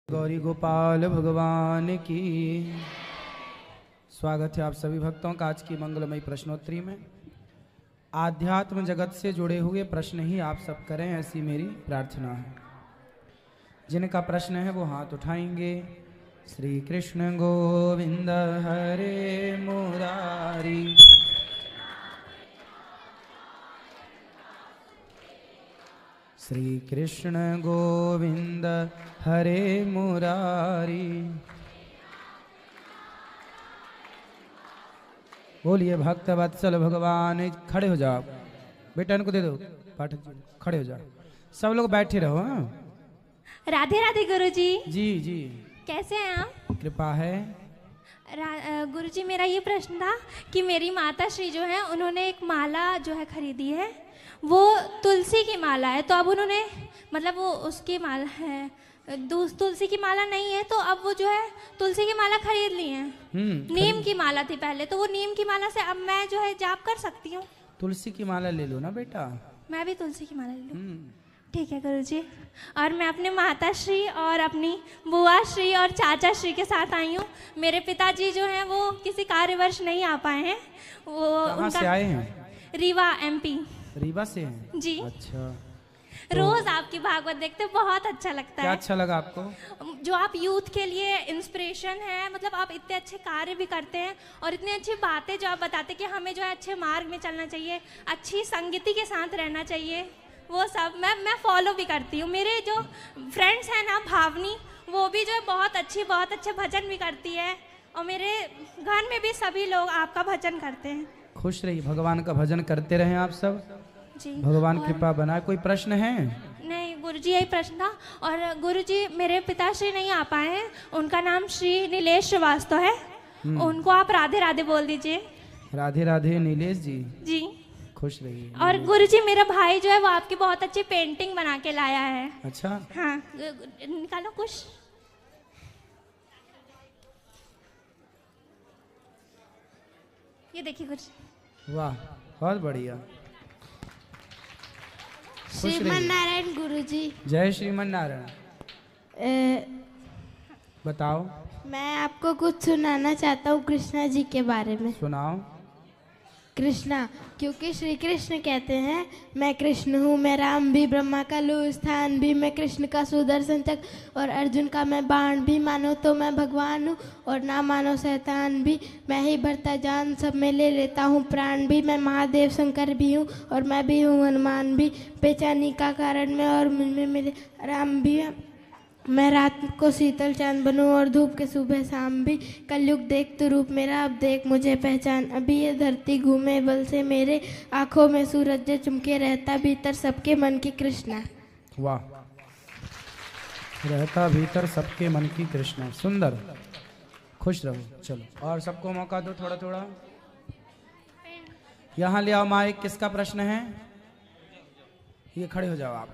गौरी गोपाल भगवान की। स्वागत है आप सभी भक्तों का आज की मंगलमयी प्रश्नोत्तरी में। आध्यात्म जगत से जुड़े हुए प्रश्न ही आप सब करें, ऐसी मेरी प्रार्थना है। जिनका प्रश्न है वो हाथ उठाएंगे। श्री कृष्ण गोविंद हरे मुरारी, श्री कृष्ण गोविंद हरे मुरारी। बोलिए भक्त वत्सल भगवान। खड़े हो जाओ, बेटा इनको दे दो, पाठक जी खड़े हो जाओ। सब लोग बैठे रहो। हाँ, राधे राधे गुरुजी। जी जी, कैसे हैं आप? कृपा है। गुरुजी, मेरा ये प्रश्न था कि मेरी माता श्री जो है उन्होंने एक माला जो है खरीदी है, वो तुलसी की माला है। तो अब उन्होंने मतलब वो उसकी माला है, तुलसी की माला नहीं है, तो अब वो जो है तुलसी की माला खरीद ली है। नीम की माला थी पहले, तो वो नीम की माला से अब मैं जो है जाप कर सकती हूँ? तुलसी की माला ले लो ना बेटा। मैं भी तुलसी की माला ले लूँ? ठीक है गुरुजी। और मैं अपने माता श्री और अपनी बुआ श्री और चाचा श्री के साथ आई हूँ। मेरे पिताजी जो हैं वो किसी कार्यवश नहीं आ पाए हैं। वो कहाँ से आए हैं? रीवा एमपी। रीवा से हैं जी। अच्छा। रोज आपकी भागवत देखते बहुत अच्छा लगता क्या है। अच्छा लगा आपको? जो आप यूथ के लिए इंस्पिरेशन है, मतलब आप इतने अच्छे कार्य भी करते हैं और इतनी अच्छी बातें जो आप बताते हैं कि हमें जो है अच्छे मार्ग में चलना चाहिए, अच्छी संगति के साथ रहना चाहिए, वो सब मैं फॉलो भी करती हूँ। मेरे जो फ्रेंड्स हैं ना, भावनी, वो भी जो है बहुत अच्छे भजन भी करती है, और मेरे घर में भी सभी लोग आपका भजन करते हैं। खुश रहिए, भगवान का भजन करते रहें आप सब जी, भगवान कृपा बनाए। कोई प्रश्न है? नहीं गुरुजी, यही प्रश्न था। और गुरुजी, मेरे पिताश्री नहीं आ पाए हैं, उनका नाम श्री नीलेश श्रीवास्तव है। उनको आप राधे राधे बोल दीजिए। राधे राधे नीलेश जी। जी, खुश रहिए। और गुरुजी, मेरा भाई जो है वो आपकी बहुत अच्छी पेंटिंग बना के लाया है। अच्छा, हाँ, निकालो कुछ। ये देखिए कुछ। वाह, बहुत बढ़िया। श्रीमन नारायण गुरुजी। जय श्रीमन नारायण। बताओ। मैं आपको कुछ सुनाना चाहता हूँ कृष्णा जी के बारे में। सुनाओ। कृष्णा, क्योंकि श्री कृष्ण कहते हैं मैं कृष्ण हूँ, मैं राम भी, ब्रह्मा का लू स्थान भी, मैं कृष्ण का सुदर्शन चक्र और अर्जुन का मैं बाण भी, मानो तो मैं भगवान हूँ और ना मानो शैतान भी, मैं ही भरता जान सब में ले लेता हूँ प्राण भी, मैं महादेव शंकर भी हूँ और मैं भी हूँ हनुमान भी, बेचैनी का कारण मैं और मुझमें मेरे राम भी है, मैं रात को शीतल चांद बनूं और धूप के सुबह शाम भी, कलयुग देख तो रूप मेरा अब देख मुझे पहचान, अभी ये धरती घूमे बल से मेरे, आंखों में सूरज जो चमके रहता भीतर सबके मन की कृष्णा। वाह, रहता भीतर सबके मन की कृष्णा। सुंदर, खुश रहो। चलो और सबको मौका दो थोड़ा थोड़ा। यहाँ ले आओ माइक। किसका प्रश्न है? ये खड़े हो जाओ आप,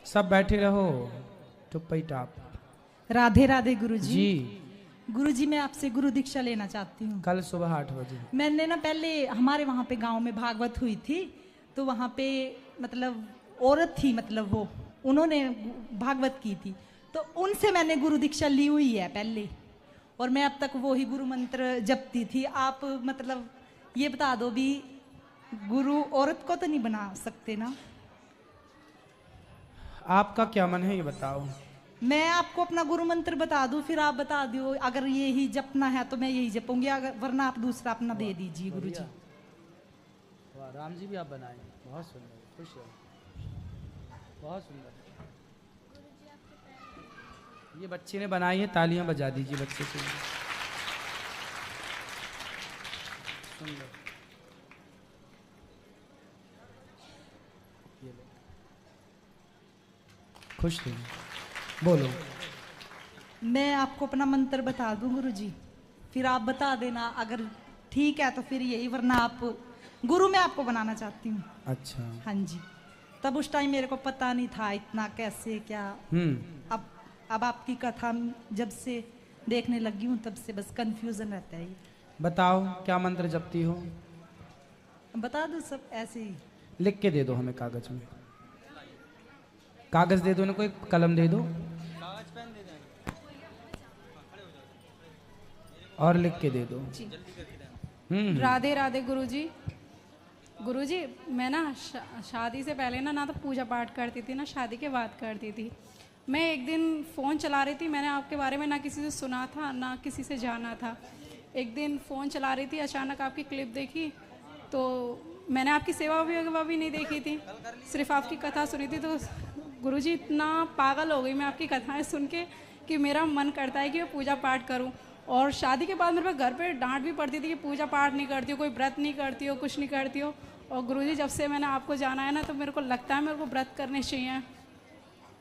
सब बैठे रहो चुप्पी टाप। राधे राधे गुरुजी। जी, गुरुजी, मैं आपसे गुरु दीक्षा लेना चाहती हूँ। कल सुबह 8 बजे। मैंने ना पहले हमारे वहाँ पे गांव में भागवत हुई थी, तो वहाँ पे मतलब औरत थी, मतलब वो उन्होंने भागवत की थी, तो उनसे मैंने गुरु दीक्षा ली हुई है पहले, और मैं अब तक वो ही गुरु मंत्र जपती थी। आप मतलब ये बता दो भी, गुरु औरत को तो नहीं बना सकते ना? आपका क्या मन है ये बताओ। मैं आपको अपना गुरु मंत्र बता दूं, फिर आप बता दो। अगर ये ही जपना है तो मैं यही जपूंगी, अगर वरना आप दूसरा अपना दे दीजिए गुरु जी। वाह, राम जी भी आप बनाए, बहुत सुंदर। खुश रहो, बहुत सुंदर। ये बच्चे ने बनाई है, तालियां बजा दीजिए बच्चे के लिए। सुंदर। ये लो, खुश रहिए। बोलो। मैं आपको अपना मंत्र बता दूं गुरु जी, फिर आप बता देना, अगर ठीक है तो फिर यही, वरना आप गुरु मैं आपको बनाना चाहती हूँ। अच्छा। हाँ जी, तब उस टाइम मेरे को पता नहीं था इतना कैसे क्या। अब आपकी कथा जब से देखने लगी हूँ तब से बस कंफ्यूजन रहता है। बताओ क्या मंत्र जपती हो? बता दो सब ऐसे ही। लिख के दे दो हमें कागज में। कागज दे दो ना, कोई कलम दे दो। और लिख के दे दो। जी। राधे राधे गुरुजी। गुरुजी मैं ना शादी से पहले ना तो पूजा पाठ करती थी, ना शादी के बाद करती थी। मैं एक दिन फ़ोन चला रही थी, मैंने आपके बारे में ना किसी से सुना था ना किसी से जाना था। एक दिन फ़ोन चला रही थी, अचानक आपकी क्लिप देखी, तो मैंने आपकी सेवा भी नहीं देखी थी, सिर्फ आपकी कथा सुनी थी। तो गुरुजी इतना पागल हो गई मैं आपकी कथाएं सुन के कि मेरा मन करता है कि मैं पूजा पाठ करूं। और शादी के बाद मेरे पास घर पे डांट भी पड़ती थी कि पूजा पाठ नहीं करती हो, कोई व्रत नहीं करती हो, कुछ नहीं करती हो। और गुरुजी जब से मैंने आपको जाना है ना, तो मेरे को लगता है मेरे को व्रत करने चाहिए।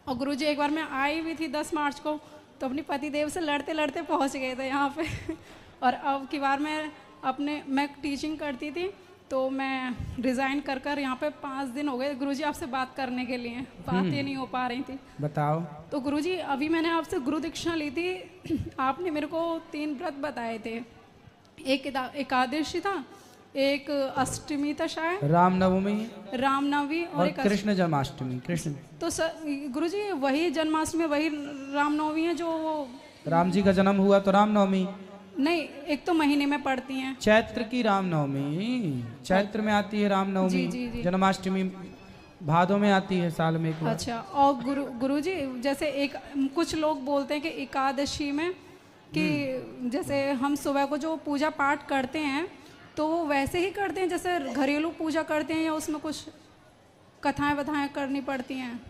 और गुरुजी एक बार मैं आई भी थी 10 मार्च को, तो अपनी पति देव से लड़ते लड़ते पहुंच गए थे यहाँ पे। और अब की बार मैं टीचिंग करती थी, तो मैं रिज़ाइन कर कर यहाँ पे 5 दिन हो गए गुरुजी आपसे बात करने के लिए, बातें नहीं हो पा रही थी। बताओ। तो गुरुजी अभी मैंने आपसे गुरु दीक्षा ली थी, आपने मेरे को 3 व्रत बताए थे। एक एकादशी था, एक अष्टमी था शायद, रामनवमी और एक कृष्ण जन्माष्टमी। कृष्ण तो गुरुजी वही जन्माष्टमी वही रामनवमी है जो राम जी का जन्म हुआ तो रामनवमी नहीं, एक तो महीने में पड़ती हैं। चैत्र की रामनवमी चैत्र में आती है रामनवमी। जी। जन्माष्टमी भादों में आती है साल में एक बार। अच्छा। और गुरुजी जैसे कुछ लोग बोलते हैं कि एकादशी में कि जैसे हम सुबह को जो पूजा पाठ करते हैं तो वो वैसे ही करते हैं जैसे घरेलू पूजा करते हैं, या उसमें कुछ कथाएं वथाएं करनी पड़ती हैं?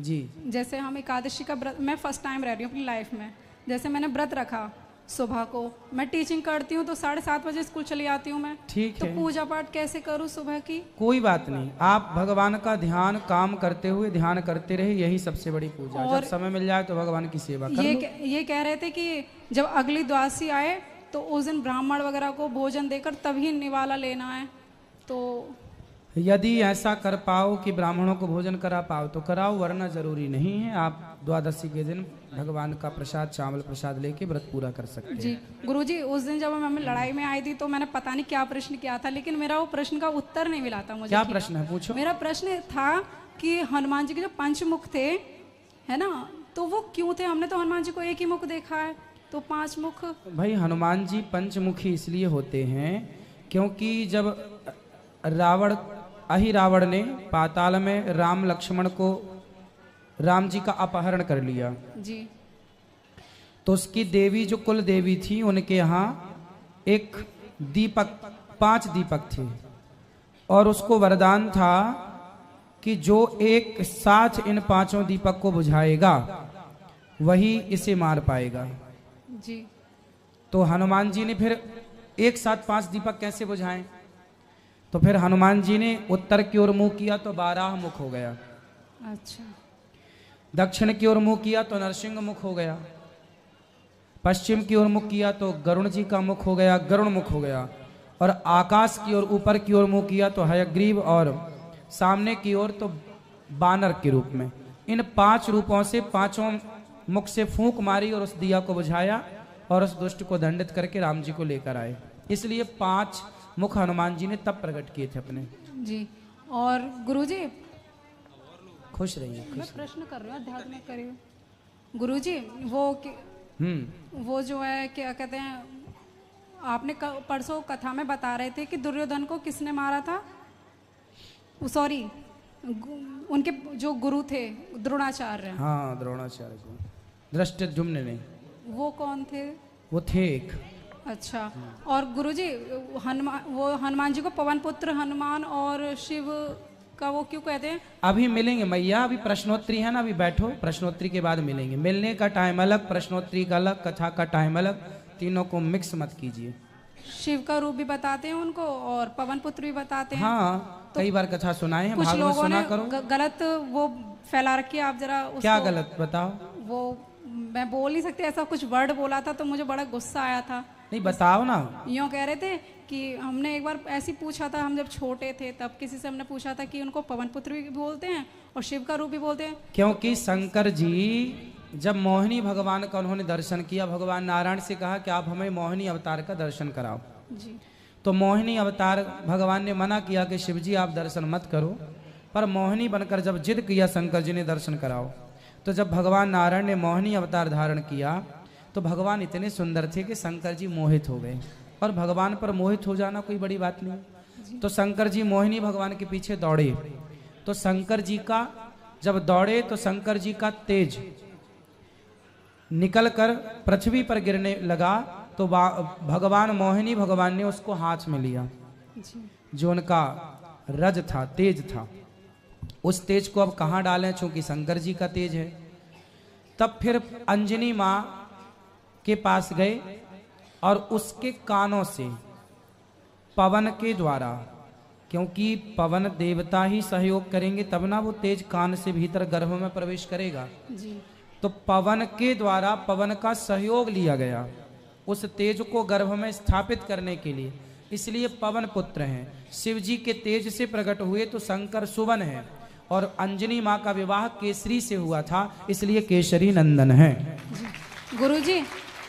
जी। जैसे हम एकादशी का व्रत, मैं फर्स्ट टाइम रह रही हूँ अपनी लाइफ में, जैसे मैंने व्रत रखा सुबह को, मैं टीचिंग करती हूँ तो 7:30 बजे स्कूल चली आती हूँ मैं। ठीक तो है, पूजा पाठ कैसे करूँ सुबह की? कोई बात नहीं, आप भगवान का ध्यान काम करते हुए ध्यान करते रहे, यही सबसे बड़ी पूजा। जब समय मिल जाए तो भगवान की सेवा कर लो। ये कह रहे थे कि जब अगली द्वादशी आए तो उस दिन ब्राह्मण वगैरह को भोजन देकर तभी निवाला लेना है। तो यदि ऐसा कर पाओ कि ब्राह्मणों को भोजन करा पाओ तो कराओ, वरना जरूरी नहीं है। आप द्वादशी के दिन भगवान का प्रसाद, चावल प्रसाद लेके व्रत पूरा कर सकते हैं। जी गुरुजी, उस दिन जब मैं लड़ाई में आई थी तो मैंने पता नहीं क्या प्रश्न किया था, लेकिन मेरा वो प्रश्न का उत्तर नहीं मिला था मुझे। क्या प्रश्न है, पूछो। मेरा प्रश्न था कि हनुमान जी के जो 5 मुख थे, है ना, तो वो क्यों थे? हमने तो हनुमान जी को एक ही मुख देखा है, तो 5 मुख। भाई हनुमान जी पंचमुखी इसलिए होते हैं क्योंकि जब रावण ने पाताल में राम जी का अपहरण कर लिया जी, तो उसकी देवी जो कुल देवी थी उनके यहाँ एक दीपक, 5 दीपक थे, और उसको वरदान था कि जो एक साथ इन 5 दीपक को बुझाएगा वही इसे मार पाएगा। जी। तो हनुमान जी ने फिर एक साथ 5 दीपक कैसे बुझाएं? तो फिर हनुमान जी ने उत्तर की ओर मुंह किया तो 12 मुख हो गया। अच्छा। दक्षिण की ओर मुंह किया तो नरसिंह मुख हो गया। पश्चिम की ओर मुख किया तो गरुण जी का मुख हो गया, गरुण मुख हो गया। और आकाश की ओर, ऊपर की ओर मुंह किया तो हयग्रीव, और सामने की ओर तो बानर के रूप में। इन 5 रूपों से 5 मुख से फूंक मारी और उस दिया को बुझाया और उस दुष्ट को दंडित करके राम जी को लेकर आए। इसलिए 5 मुख हनुमान जी ने तब प्रकट किए थे अपने। जी। और गुरुजी, खुश रहिए। मैं प्रश्न कर रही हूँ, ध्यान में करिए। गुरुजी वो जो है क्या कहते हैं, आपने परसों कथा में बता रहे थे कि दुर्योधन को किसने मारा था? सॉरी, उनके जो गुरु थे द्रोणाचार्य। हाँ, द्रोणाचार्य को धृष्टद्युम्न ने। वो कौन थे? वो थे एक। अच्छा। और गुरुजी हनुमान जी को पवन पुत्र हनुमान और शिव का वो क्यों कहते हैं? अभी मिलेंगे मैया, अभी प्रश्नोत्तरी है ना, अभी बैठो, प्रश्नोत्तरी के बाद मिलेंगे। मिलने का टाइम अलग, प्रश्नोत्तरी का अलग, कथा का टाइम अलग, तीनों को मिक्स मत कीजिए। शिव का रूप भी बताते हैं उनको और पवन पुत्र भी बताते हैं। हाँ, तो कई बार कथा सुनाए हैं, कुछ भागवत लोगों सुना ने करो। गलत वो फैला रखी है, आप जरा क्या गलत बताओ। वो मैं बोल नहीं सकती, ऐसा कुछ वर्ड बोला था तो मुझे बड़ा गुस्सा आया था। नहीं बताओ ना। यूँ कह रहे थे कि हमने एक बार ऐसी पूछा था, हम जब छोटे थे तब किसी से हमने पूछा था कि उनको पवन पुत्र भी बोलते हैं और शिव का रूप भी बोलते हैं। क्योंकि शंकर जी जब मोहिनी भगवान का उन्होंने दर्शन किया, भगवान नारायण से कहा कि आप हमें मोहिनी अवतार का दर्शन कराओ जी। तो मोहिनी अवतार भगवान ने मना किया कि शिव जी आप दर्शन मत करो, पर मोहिनी बनकर जब जिद किया शंकर जी ने दर्शन कराओ, तो जब भगवान नारायण ने मोहिनी अवतार धारण किया तो भगवान इतने सुंदर थे कि शंकर जी मोहित हो गए। और भगवान पर मोहित हो जाना कोई बड़ी बात नहीं। तो शंकर जी मोहिनी भगवान के पीछे दौड़े, तो शंकर जी का जब दौड़े तो शंकर जी का तेज निकलकर पृथ्वी पर गिरने लगा, तो भगवान मोहिनी भगवान ने उसको हाथ में लिया। जो उनका रज था, तेज था, उस तेज को अब कहाँ डालें, चूंकि शंकर जी का तेज है। तब फिर अंजनी माँ के पास गए और उसके कानों से पवन के द्वारा, क्योंकि पवन देवता ही सहयोग करेंगे तब ना वो तेज कान से भीतर गर्भ में प्रवेश करेगा जी। तो पवन के द्वारा पवन का सहयोग लिया गया उस तेज को गर्भ में स्थापित करने के लिए। इसलिए पवन पुत्र हैं, शिव जी के तेज से प्रकट हुए तो शंकर सुवन है, और अंजनी माँ का विवाह केसरी से हुआ था, इसलिए केसरी नंदन है। गुरुजी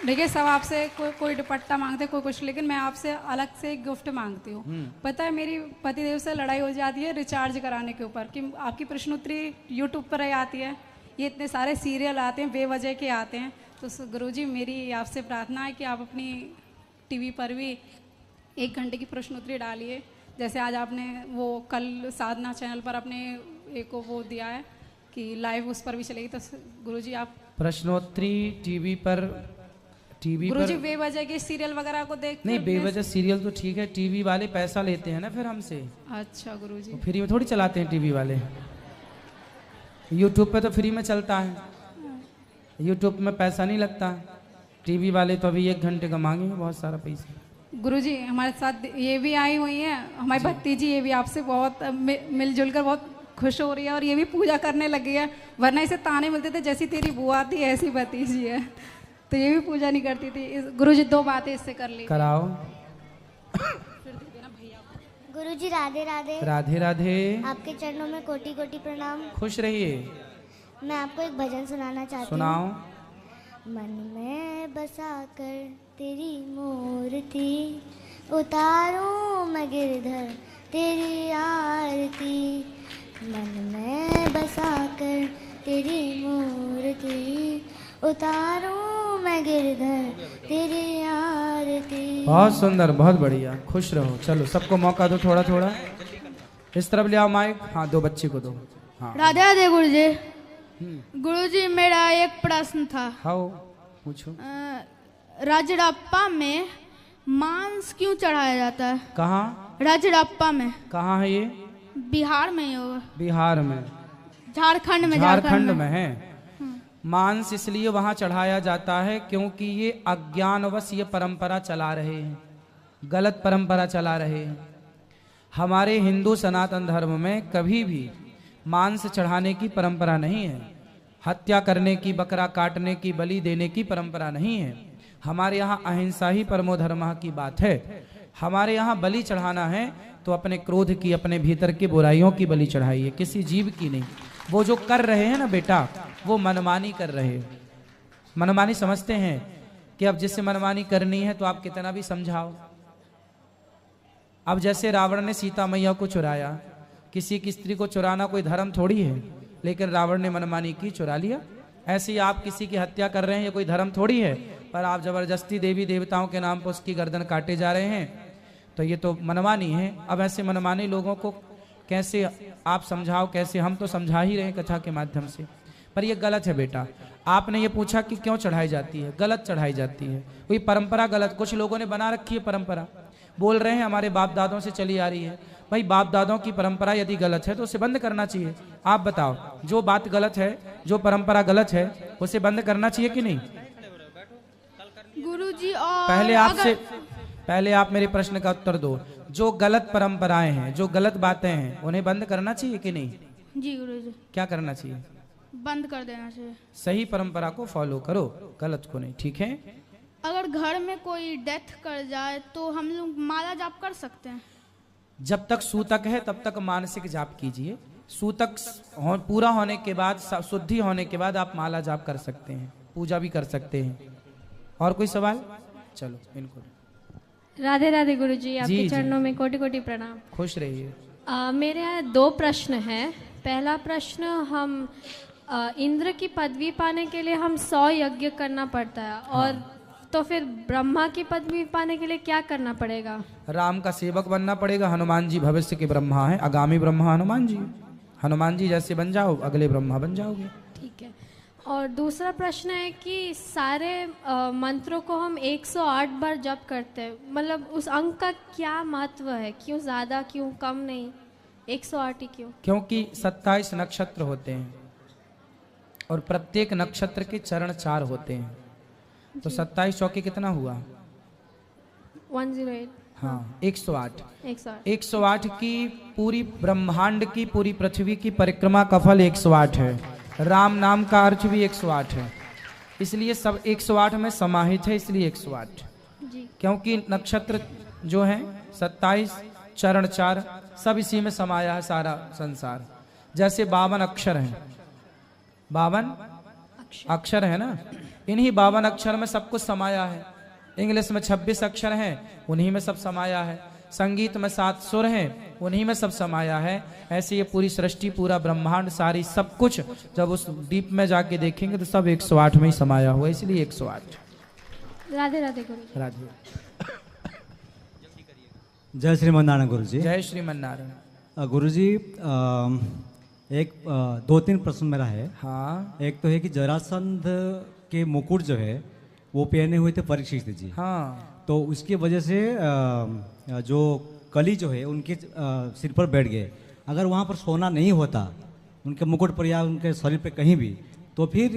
देखिए, सब आपसे कोई दुपट्टा मांगते, कोई कुछ, लेकिन मैं आपसे अलग से एक गिफ्ट मांगती हूँ। पता है मेरी पतिदेव से लड़ाई हो जाती है रिचार्ज कराने के ऊपर, कि आपकी प्रश्नोत्तरी यूट्यूब पर ही आती है, ये इतने सारे सीरियल आते हैं बेवजह के आते हैं। तो गुरुजी मेरी आपसे प्रार्थना है कि आप अपनी टीवी पर भी 1 घंटे की प्रश्नोत्तरी डालिए। जैसे आज आपने वो कल साधना चैनल पर अपने एक वो दिया है कि लाइव उस पर भी चलेगी। तो गुरुजी आप प्रश्नोत्तरी टीवी पर गुरुजी बेवजह के सीरियल वगैरह को देख नहीं, बेवजह सीरियल तो ठीक है, टीवी वाले पैसा लेते हैं ना फिर हमसे। अच्छा गुरुजी, तो फ्री में थोड़ी चलाते हैं टीवी वाले, यूट्यूब पे तो फ्री में चलता है, यूट्यूब में पैसा नहीं लगता। टीवी वाले तो अभी 1 घंटे का मांगेंगे बहुत सारा पैसा। गुरुजी हमारे साथ ये भी आई हुई है, हमारी भतीजी, ये भी आपसे बहुत मिलजुल कर बहुत खुश हो रही है और ये भी पूजा करने लगी है। वरना इसे ताने मिलते थे जैसी तेरी बुआ थी ऐसी भतीजी है, तो ये भी पूजा नहीं करती थी। गुरुजी 2 बातें इससे कर ली कराओ। गुरुजी राधे राधे। राधे राधे। आपके चरणों में कोटि कोटि प्रणाम। खुश रहिए। मैं आपको एक भजन सुनाना चाहती हूँ। सुनाओ। मन में बसा कर तेरी मूर्ति, उतारूं मैं गिरधर तेरी आरती। मन में बसा कर तेरी मूर्ति, उतारूं मैं गिरधर तेरी आरती। बहुत सुंदर, बहुत बढ़िया, खुश रहो। चलो सबको मौका दो थोड़ा थोड़ा। इस तरफ ले आओ माइक। हाँ, 2 बच्चे को दो। हाँ राधे राधे गुरुजी। गुरुजी मेरा एक प्रश्न था। हाँ पूछो। राजड़प्पा में मांस क्यों चढ़ाया जाता है? कहाँ? राजड़प्पा में। कहाँ है ये? बिहार में ही होगा। बिहार में? झारखंड में। झारखंड में है। मांस इसलिए वहां चढ़ाया जाता है क्योंकि ये अज्ञानवश ये परंपरा चला रहे हैं, गलत परंपरा चला रहे हैं। हमारे हिंदू सनातन धर्म में कभी भी मांस चढ़ाने की परंपरा नहीं है, हत्या करने की, बकरा काटने की, बलि देने की परंपरा नहीं है। हमारे यहाँ अहिंसा ही परमो धर्मः की बात है। हमारे यहाँ बलि चढ़ाना है तो अपने क्रोध की, अपने भीतर की बुराइयों की बलि चढ़ाइए, किसी जीव की नहीं। वो जो कर रहे हैं ना बेटा, वो मनमानी कर रहे हैं। मनमानी समझते हैं कि अब जिससे मनमानी करनी है तो आप कितना भी समझाओ। अब जैसे रावण ने सीता मैया को चुराया, किसी की स्त्री को चुराना कोई धर्म थोड़ी है, लेकिन रावण ने मनमानी की, चुरा लिया। ऐसे ही आप किसी की हत्या कर रहे हैं, ये कोई धर्म थोड़ी है, पर आप जबरदस्ती देवी देवताओं के नाम पर उसकी गर्दन काटे जा रहे हैं, तो ये तो मनमानी है। अब ऐसे मनमानी लोगों को कैसे आप समझाओ, कैसे? हम तो समझा ही रहे हैं कथा के माध्यम से, पर ये गलत है बेटा। आपने ये पूछा कि क्यों चढ़ाई जाती है, गलत चढ़ाई जाती है, कोई परंपरा गलत, कुछ लोगों ने बना रखी है परंपरा, बोल रहे हैं हमारे बाप दादों से चली आ रही है। भाई बाप दादों की परंपरा यदि गलत है तो उसे बंद करना चाहिए। आप बताओ, जो बात गलत है, जो परंपरा गलत है, उसे बंद करना चाहिए कि नहीं? गुरुजी और पहले आप मेरे प्रश्न का उत्तर दो। जो गलत परंपराएं हैं, जो गलत बातें हैं, उन्हें बंद करना चाहिए कि नहीं? जी गुरुजी। क्या करना चाहिए? बंद कर देना चाहिए। सही परंपरा को फॉलो करो, गलत को नहीं, ठीक है? अगर घर में कोई डेथ कर जाए तो हम लोग माला जाप कर सकते हैं? जब तक सूतक है तब तक मानसिक जाप कीजिए। सूतक पूरा होने के बाद, शुद्धि होने के बाद आप माला जाप कर सकते हैं, पूजा भी कर सकते हैं। और कोई सवाल? चलो इनको। राधे राधे गुरुजी, आपके जी, चरणों में कोटि कोटि प्रणाम। खुश रहिए। मेरे यहाँ 2 प्रश्न हैं। पहला प्रश्न, हम इंद्र की पदवी पाने के लिए हम 100 यज्ञ करना पड़ता है, और तो फिर ब्रह्मा की पदवी पाने के लिए क्या करना पड़ेगा? राम का सेवक बनना पड़ेगा। हनुमान जी भविष्य के ब्रह्मा हैं, आगामी ब्रह्मा हनुमान जी। हनुमान जी जैसे बन जाओ, अगले ब्रह्मा बन जाओगे। ठीक है। और दूसरा प्रश्न है कि सारे मंत्रों को हम 108 बार जप करते हैं, मतलब उस अंक का क्या महत्व है? क्यों ज़्यादा, क्यों कम नहीं, 108 ही क्यों? क्योंकि 27 नक्षत्र होते हैं और प्रत्येक नक्षत्र के चरण 4 होते हैं, तो 27 चौके कितना हुआ? 108। हाँ, 108। 108। 108 की पूरी ब्रह्मांड की, पूरी पृथ्वी की परिक्रमा का फल 108 है। राम नाम का अर्थ भी 108 है, इसलिए सब 108 में समाहित है, इसलिए 108। जी। क्योंकि नक्षत्र जो है 27, चरण 4, सब इसी में समाया है सारा संसार। जैसे 52 अक्षर हैं, 52 अक्षर है ना, इन्हीं 52 अक्षर में सब कुछ समाया है। इंग्लिश में 26 अक्षर हैं, उन्हीं में सब समाया है। संगीत में 7 सुर हैं, उन्हीं में सब समाया है। ऐसे ये पूरी सृष्टि, पूरा ब्रह्मांड, सारी सब कुछ जब उस डीप में जाके देखेंगे तो सब 108 में ही समाया हुआ है, इसलिए 108। राधे राधे गुरु। राधे। जय श्रीमन्नारायण गुरु जी। जय श्रीमन्नारायण। गुरु जी, एक 2-3 प्रश्न मेरा है। हाँ। एक तो है कि जरासंध के मुकुट जो है वो पहने हुए थे परीक्षित जी। हाँ। तो उसकी वजह से जो कली जो है उनके सिर पर बैठ गए। अगर वहाँ पर सोना नहीं होता उनके मुकुट पर या उनके शरीर पे कहीं भी, तो फिर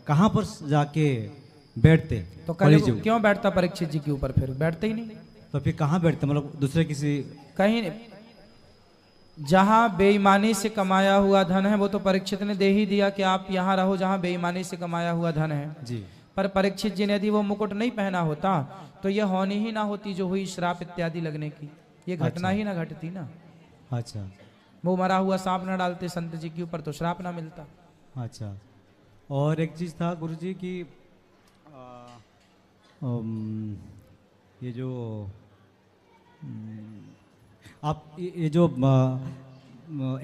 कहाँ पर जाके बैठते? तो कल क्यों बैठता परीक्षित जी के ऊपर? फिर बैठते ही नहीं। तो फिर कहाँ बैठते? मतलब दूसरे किसी कहीं नहीं। जहाँ बेईमानी से कमाया हुआ धन है वो तो परीक्षित ने दे ही दिया कि आप यहाँ रहो जहाँ बेईमानी से कमाया हुआ धन है जी। पर परीक्षित जी ने यदि वो मुकुट नहीं पहना होता तो यह होनी ही ना होती जो हुई, श्राप इत्यादि लगने की, ये घटना ही ना घटती ना। अच्छा। वो मरा हुआ सांप ना डालते संत जी के ऊपर तो श्राप ना मिलता। अच्छा। और एक चीज़ था गुरु जी की ये जो आप ये जो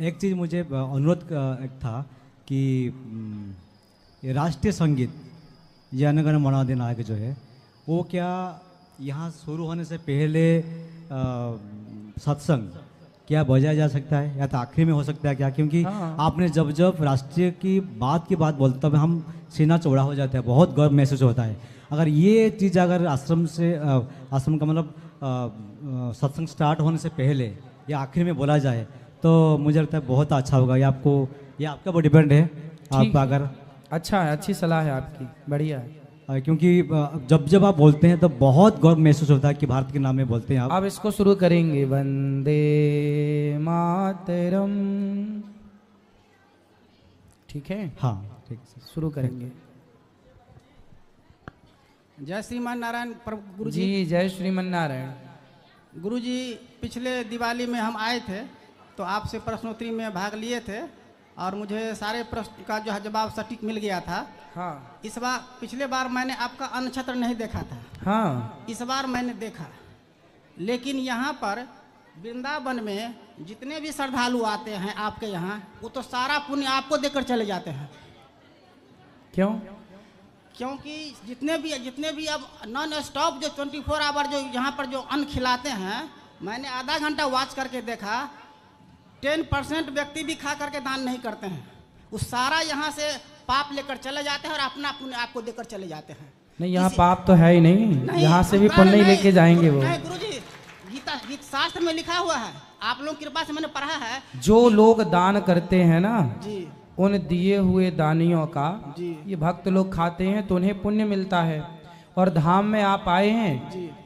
एक चीज़ मुझे अनुरोध एक था कि ये राष्ट्रीय संगीत जन गण मन अधिनायक जो है वो क्या यहाँ शुरू होने से पहले सत्संग क्या बजाया जा सकता है या तो आखिरी में हो सकता है क्या? क्योंकि आपने जब जब राष्ट्रीय की बात बोलते तब हम सीना चौड़ा हो जाता है, बहुत गर्व महसूस होता है। अगर ये चीज़ अगर आश्रम का मतलब सत्संग स्टार्ट होने से पहले या आखिर में बोला जाए तो मुझे लगता है बहुत अच्छा होगा। ये आपका वो डिपेंड है। आप अगर अच्छा है, अच्छी सलाह है आपकी, बढ़िया है। क्योंकि जब आप बोलते हैं तो बहुत गर्व महसूस होता है कि भारत के नाम में बोलते हैं आप। अब इसको शुरू करेंगे, वंदे मातरम। ठीक है? हाँ ठीक, शुरू करेंगे। जय श्रीमान नारायण प्रभु गुरु जी। जय श्रीमान नारायण गुरु जी। पिछले दिवाली में हम आए थे तो आपसे प्रश्नोत्तरी में भाग लिए थे और मुझे सारे प्रश्न का जो है जवाब सटीक मिल गया था। हाँ। इस बार पिछले बार मैंने आपका नक्षत्र नहीं देखा था। हाँ। इस बार मैंने देखा, लेकिन यहाँ पर वृंदावन में जितने भी श्रद्धालु आते हैं आपके यहाँ वो तो सारा पुण्य आपको देकर चले जाते हैं। क्यों? क्योंकि जितने भी अब नॉन स्टॉप जो 24 आवर जो यहाँ पर जो अन्न खिलाते हैं, मैंने आधा घंटा वॉच करके देखा 10% व्यक्ति भी खा करके दान नहीं करते हैं। वो सारा यहाँ से पाप लेकर चले जाते हैं और अपना पुण्य आपको देकर चले जाते हैं। नहीं, यहाँ पाप तो है ही नहीं, यहाँ से भी पुण्य नहीं लेके जाएंगे वो। नहीं गुरुजी, गीता शास्त्र में लिखा हुआ है, आप लोगों की कृपा से मैंने पढ़ा है। जो लोग दान करते हैं ना जी, उन दिए हुए दानियों का जी, ये भक्त लोग खाते हैं तो उन्हें पुण्य मिलता है। और धाम में आप आए हैं,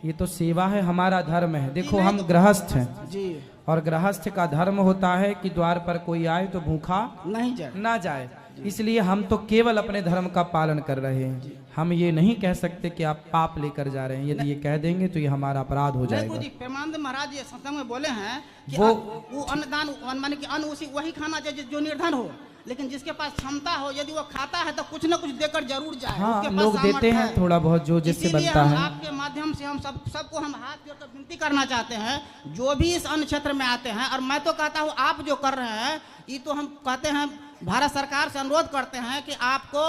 ये तो सेवा है, हमारा धर्म है। देखो हम गृहस्थ हैं जी, और गृहस्थ का धर्म होता है कि द्वार पर कोई आए तो भूखा ना जाए। इसलिए हम तो केवल अपने धर्म का पालन कर रहे हैं। हम ये नहीं कह सकते कि आप पाप लेकर जा रहे हैं। यदि ये कह देंगे तो ये हमारा अपराध हो जाएगा। प्रेमानंद महाराज ये सत्संग में बोले हैं कि वो अन्नदान माने कि अन्न उसी वही खाना चाहिए जो निर्धन हो। लेकिन जिसके पास क्षमता हो, यदि वो खाता है तो कुछ न कुछ देकर जरूर जाए। हाँ, उसके पास लोग देते सामर्थ्य हैं है। थोड़ा बहुत जो जिससे इसीलिए बनता हम है। आपके माध्यम से हम सबको हम हाथ जोड़कर विनती करना चाहते हैं, जो भी इस अन्न क्षेत्र में आते हैं, और मैं तो कहता हूँ आप जो कर रहे हैं ये तो हम कहते हैं भारत सरकार से अनुरोध करते हैं कि आपको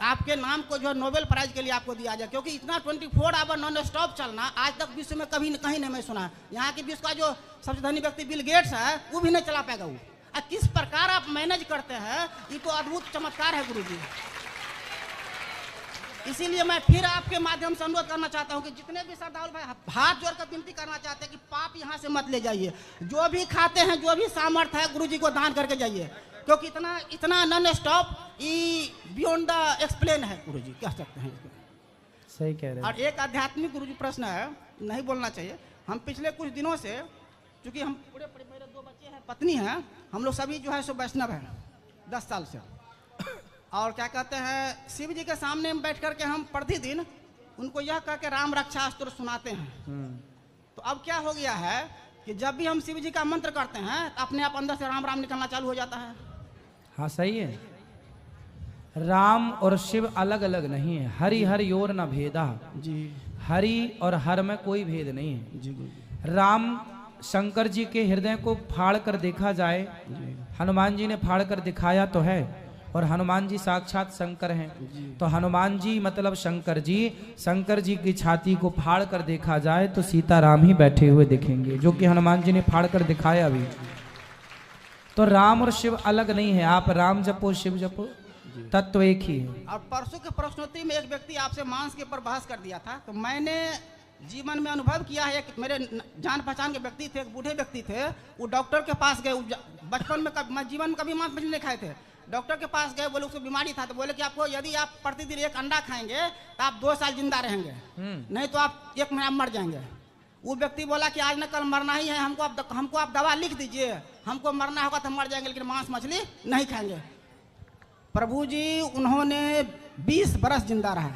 आपके नाम को जो नोबेल प्राइज के लिए आपको दिया जाए, क्योंकि इतना 24 आवर नॉन स्टॉप चलना आज तक विश्व में कभी कहीं नहीं मैं सुना। यहाँ के विश्व का जो सबसे धनी व्यक्ति बिल गेट्स है वो भी नहीं चला पाएगा। वो किस प्रकार आप मैनेज करते हैं, ये तो अद्भुत चमत्कार है गुरुजी। इसीलिए मैं फिर आपके माध्यम से अनुरोध करना चाहता हूँ कि जितने भी श्रद्धालु भाई हाथ जोड़कर विनती करना चाहते हैं कि पाप यहाँ से मत ले जाइए। जो भी खाते हैं, जो भी सामर्थ्य है, गुरुजी को दान करके जाइए, क्योंकि इतना non stop beyond the explain है गुरुजी, कह सकते हैं इसको। सही कह रहे हैं। और एक आध्यात्मिक गुरुजी प्रश्न है, नहीं बोलना चाहिए। हम पिछले कुछ दिनों से, चूंकि हम पूरे मेरे 2 बच्चे हैं, पत्नी हैं, हम लोग सभी जो है सो वैष्णव हैं 10 साल से। और क्या कहते हैं, शिव जी के सामने बैठ करके हम प्रतिदिन उनको यह कह के राम रक्षा अस्त्र सुनाते हैं। तो अब क्या हो गया है कि जब भी हम शिव जी का मंत्र करते हैं तो अपने आप अंदर से राम राम निकलना चालू हो जाता है। हाँ सही है। राम और शिव अलग अलग नहीं है। हरि हर योर न भेदा जी। हरि और हर में कोई भेद नहीं है जी। राम शंकर जी के हृदय को फाड़ कर देखा जाए, हनुमान जी ने फाड़ कर दिखाया तो है, और हनुमान जी साक्षात शंकर हैं। तो हनुमान जी मतलब शंकर जी की छाती को फाड़ कर देखा जाए तो सीताराम ही बैठे हुए दिखेंगे, जो कि हनुमान जी ने फाड़ कर दिखाया भी। तो राम और शिव अलग नहीं है। आप राम जपो शिव जपो, तत्व एक ही है। और परसों के प्रश्नोत्तरी में एक व्यक्ति आपसे मांस के ऊपर बहस कर दिया था, तो मैंने जीवन में अनुभव किया है कि मेरे जान पहचान के व्यक्ति थे, एक बूढ़े व्यक्ति थे, वो डॉक्टर के पास गए। बचपन में मैं जीवन में कभी मांस मछली नहीं खाए थे। डॉक्टर के पास गए, बोले उसको बीमारी था, तो बोले कि आपको यदि आप प्रतिदिन 1 अंडा खाएंगे तो आप 2 साल जिंदा रहेंगे, नहीं तो आप 1 महीना मर जाएंगे। वो व्यक्ति बोला कि आज न कल मरना ही है, हमको आप दवा लिख दीजिए, हमको मरना होगा तो मर जाएंगे, लेकिन मांस मछली नहीं खाएंगे। प्रभु जी उन्होंने 20 बरस जिंदा रहा।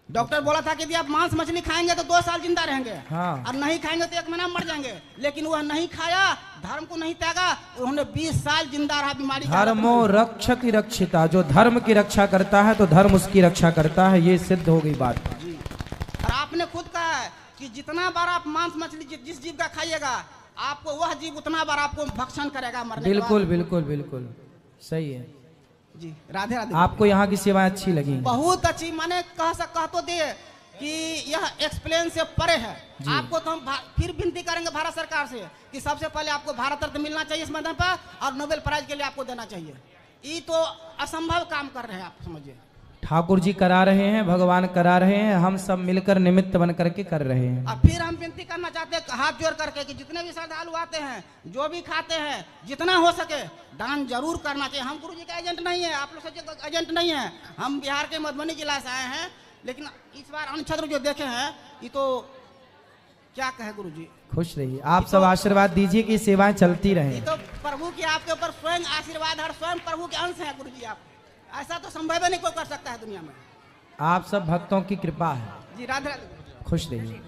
डॉक्टर बोला था कि यदि आप मांस मछली खाएंगे तो 2 साल जिंदा रहेंगे, हाँ। और नहीं खाएंगे तो 1 महीना मर जाएंगे, लेकिन वह नहीं खाया, धर्म को नहीं त्यागा, उन्होंने 20 साल जिंदा रहा बीमारी। धर्मो रक्षति रक्षिता, जो धर्म की रक्षा करता है तो धर्म उसकी रक्षा करता है, ये सिद्ध हो गई बात। और आपने खुद कहा है कि जितना बार आप मांस मछली जिस जीव का खाइएगा, आपको वह जीव उतना बार आपको भक्षण करेगा मरने के बाद। बिल्कुल बिल्कुल बिल्कुल सही है जी। राधे राधे। आपको यहाँ की सेवाएं अच्छी लगी? बहुत अच्छी, माने कह तो दे कि यह एक्सप्लेन से परे है। आपको तो हम फिर विनती करेंगे भारत सरकार से कि सबसे पहले आपको भारत रत्न मिलना चाहिए इस मैदान पर, और नोबेल प्राइज के लिए आपको देना चाहिए। ये तो असंभव काम कर रहे हैं, आप समझिए। ठाकुर जी करा रहे हैं, भगवान करा रहे हैं, हम सब मिलकर निमित्त बन करके कर रहे हैं। और फिर हम विनती करना चाहते हैं हाथ जोड़ करके कि जितने भी श्रद्धालु आते हैं, जो भी खाते हैं, जितना हो सके दान जरूर करना चाहिए। हम गुरु जी का एजेंट नहीं है, आप लोग सोचिए एजेंट नहीं है। हम बिहार के मधुबनी जिला से आए हैं, लेकिन इस बार अन्य क्षेत्र जो देखे हैं, ये तो क्या कहे गुरु जी। खुश रहिए, आप सब आशीर्वाद दीजिए कि सेवाएं चलती ये रहें। तो प्रभु की आपके ऊपर स्वयं आशीर्वाद है, स्वयं प्रभु के अंश है गुरु जी। आप ऐसा तो संभव नहीं कोई कर सकता है दुनिया में। आप सब भक्तों की कृपा है। जी राधे राधे। खुश रहिए।